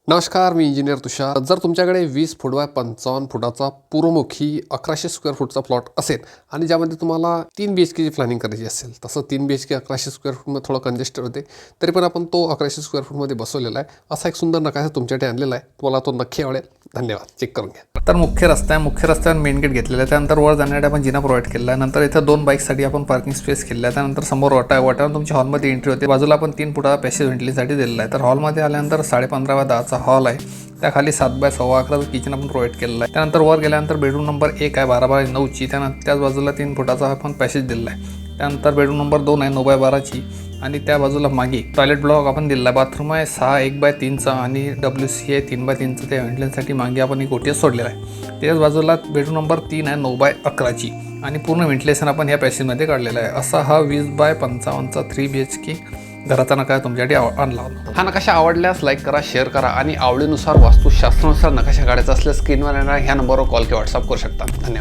नमस्कार, मी इंजिनियर तुषार. जर तुमच्याकडे 20 फूट बाय 55 फुटाचा पूर्वमुखी 1100 स्क्वेअर फूटचा प्लॉट असेल आणि ज्यामध्ये तुम्हाला 3 BHKची प्लॅनिंग करायची असेल, तसं 3 BHK 1100 स्क्वेअर फूटमध्ये थोडं कंजेस्टेड होते, तरी पण आपण तो 1100 स्क्वेअर फूटमध्ये बसवलेला आहे. असा एक सुंदर नकाशा तुमच्याकडे आणलेला आहे. तुम्हाला तो नक्की आवडेल. धन्यवाद. चेक करून घ्या. तर मुख्य रस्ता आहे, मुख्य रस्त्यावर मेन गेट घेतलेला आहे. त्यानंतर वर जाण्यासाठी आपण जिना प्रोव्हाइड केला आहे. नंतर इथं 2 बाईकसाठी आपण पार्किंग स्पेस केला आहे. त्यानंतर समोर वाटा आहे, वाट्यावर तुमच्या हॉलमध्ये एंट्री होते. बाजूला आपण 3 फुटा पॅसेज व्हेंटिलेशनसाठी दिलेला आहे. तर हॉलमध्ये आल्यानंतर 15.5 बाय 10चा हॉल आहे. त्याखाली 7 बाय 11.25 किचन आपण प्रोव्हाइड केलेला आहे. त्यानंतर वर गेल्यानंतर बेडरूम नंबर 1 आहे 12 बाय 9ची. त्यानंतर त्याच बाजूला 3 फुटाचा आपण पॅसेज दिलेला आहे. त्यानंतर बेडरूम नंबर 2 आहे 9 बाय 12ची आणि त्या बाजूला मागे टॉयलेट ब्लॉक आपण दिला आहे. बाथरूम आहे 6 1 बाय 3चा आणि WC आहे 3 बाय 3चं. त्या व्हेंटिलेशनसाठी मागे आपण एक ओटीएस सोडलेला आहे. त्याच बाजूला बेडरूम नंबर 3 आहे 9 बाय 11ची आणि पूर्ण व्हेंटिलेशन आपण ह्या पॅसेजमध्ये काढलेला आहे. असा हा 20 बाय 55चा 3 BHK घराचा नकाशा तुमच्यासाठी आणला होता. हा नकाशा आवडल्यास लाईक करा, शेअर करा आणि आवडीनुसार वास्तुशास्त्रानुसार नकाशा काढायचा असल्यास स्क्रीनवर येणाऱ्या ह्या नंबरवर कॉल किंवा व्हॉट्सअप करू शकता. धन्यवाद.